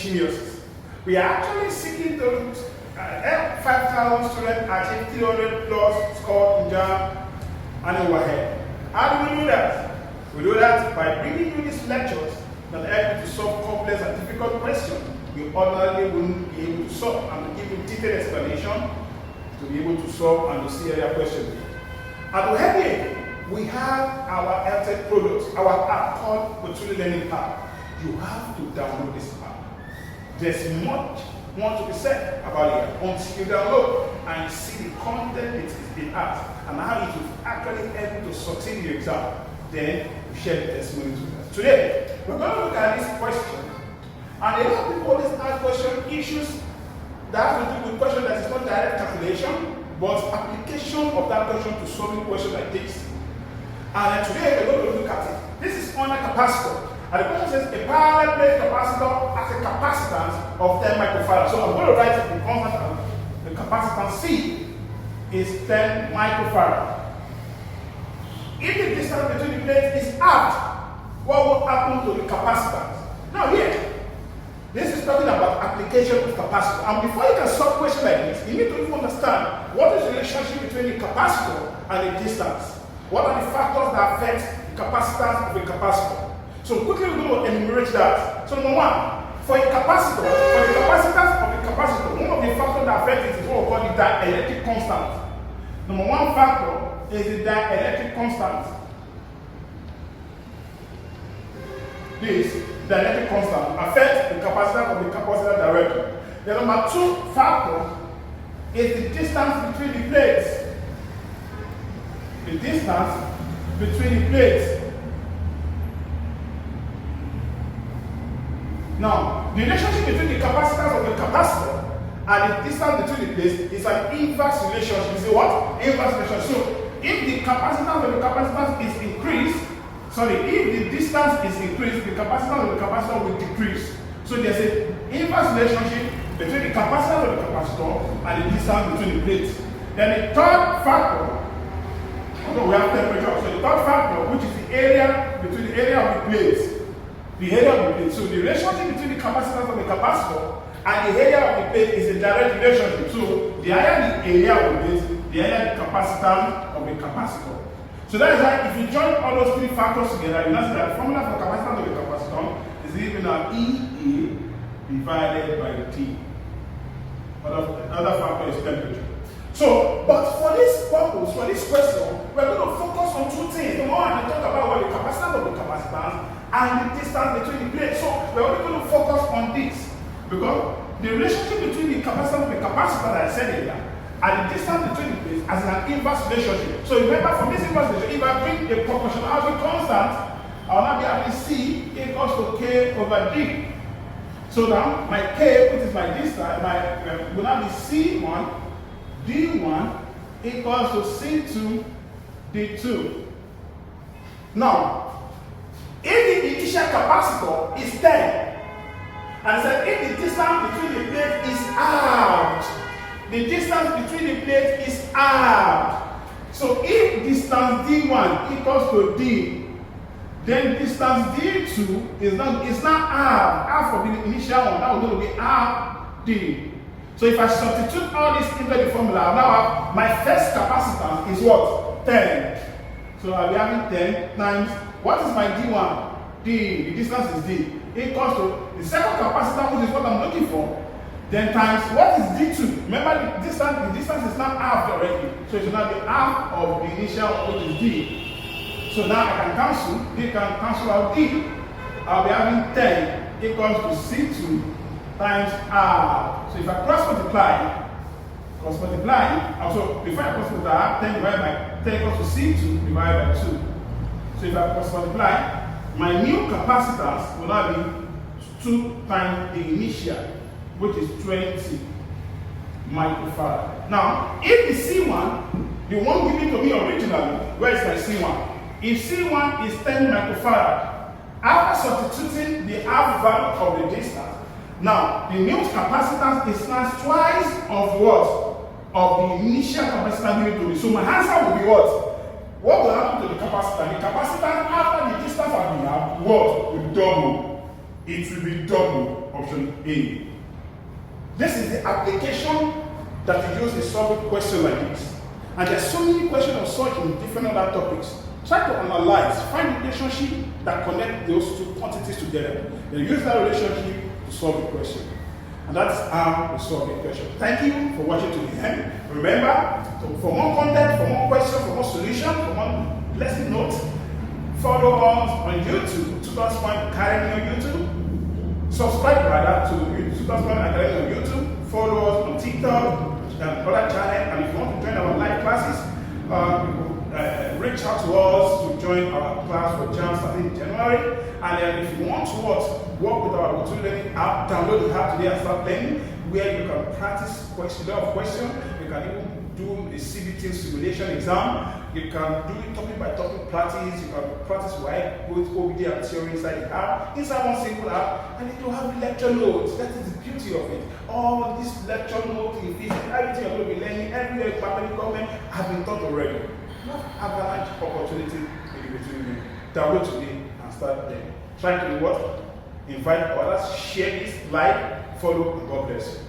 geniuses. We are actually seeking to help 5,000 students achieve 300 plus score in JAMB and in WAEC. How do we do that? We do that by bringing you these lectures that help you to solve complex and difficult questions you ordinarily wouldn't be able to solve, and to give you detailed explanation to be able to solve and to see area questions. At WAEC, we have our LTEC products, our app called Virtual Learning App. You have to download this app. There's much more to be said about it until you download and you see the content it has and how it will actually help you to succeed in your exam. Then we share the testimony with us. Today, we're going to look at this question. And a lot of people always ask issues that have to do with question that is not direct calculation, but application of that question to solving a question like this. And today we're going to look at it. This is on a capacitor. And the question says a parallel plate capacitor has a capacitance of 10 microfarads. So I'm going to write the constant. The capacitance C is 10 microfarad. If the distance between the plates is halved, what will happen to the capacitance? Now here, this is talking about application of capacitor. And before you can solve a question like this, you need to even understand what is the relationship between the capacitor and the distance. What are the factors that affect the capacitance of a capacitor? So quickly we're going to enumerate that. So number one, for a capacitor, for the capacitance of a capacitor, one of the factors that affect it is what we call the dielectric constant. Number one factor is the dielectric constant. This dielectric constant affects the capacitance of the capacitor directly. The number two factor is the distance between the plates. The distance between the plates. Now, the relationship between the capacitance of the capacitor and the distance between the plates is an inverse relationship. You see what? Inverse relationship. So, if the capacitance of the capacitance is increased, if the distance is increased, the capacitance of the capacitor will decrease. So there's an inverse relationship between the capacitance of the capacitor and the distance between the plates. Then the third factor, although we have temperature, so the third factor, which is the area between the area of the plates, the area of the plate. So the relationship between the capacitance of the capacitor and the area of the plate is a direct relationship. So the higher the area of the plate, the higher the capacitance of the capacitor. So that is why if you join all those three factors together, you know that the formula for capacitance of the capacitor is given as EA divided by T. Another factor is temperature. So, but for this purpose, for this question, we're going to focus on two things. The one, I talk about what the capacitance of the capacitance and the distance between the plates. So, we're only going to focus on this because the relationship between the capacitance of the capacitor that I said earlier and the distance between the plates as an inverse relationship. So, remember from this inverse relationship, if I bring a proportionality constant, I will now be having C equals to K over D. So now my K, which is my distance, will now be C1. D1 equals to C2, D2. Now, if the initial capacitor is 10, and said if the distance between the plates is halved, the distance between the plates is halved. So if distance D1 equals to D, then distance D2 is not half of the initial one. That will going to be half D. So if I substitute all this into the formula, I now have my first capacitance is what? 10. So I'll be having 10 times, what is my D1? D, the distance is D, equals to the second capacitor, which is what I'm looking for, then times, what is D2? Remember the distance is not half already. So it should not be half of the initial, which is D. So now I can cancel, D can cancel out D. I'll be having 10 equals to C2 times R. So if I cross multiply, also before I cross multiply, 10 divided by 10 equals to C2 divided by 2. So if I cross multiply, my new capacitance will now be 2 times the initial, which is 20 microfarad. Now, if the C1, the one given to me originally, where is my C1? If C1 is 10 microfarad, after substituting the half value of the distance, now the new capacitance is now twice of what? Of the initial capacitance given to me. So my answer will be what? What will happen to the capacitor? The capacitance after the distance has been halved, what? Will double. It will be double. option A. This is the application that you use to solve a question like this. And there are so many questions of such in different other topics. Try to analyze, find the relationship that connects those two quantities together. Then use that relationship to solve the question. And that's how we solve the question. Thank you for watching to the end. Remember, for more content, for more questions, for more solutions, for more lesson notes, follow us on YouTube, Tutors Point Academy on YouTube. Subscribe rather to Tutors Point Academy on YouTube. Follow us on TikTok and other channels. And if you want to join our live classes, reach out to us to join our class for JAMB starting in January. And then if you want to work with our auto learning app, download the app today and start learning, where you can practice a lot of questions. You can even do a CBT simulation exam. You can do topic by topic practice. You can practice WAEC, both OBD and theory inside the app, inside one simple app, and it will have lecture notes. That is the beauty of it. All these lecture notes in physics, everything you're going to be learning, every department government have been taught already. You have avalanche opportunity in between you. Download today and start learning. Try to do what? Invite others, share this, like, follow, and God bless you.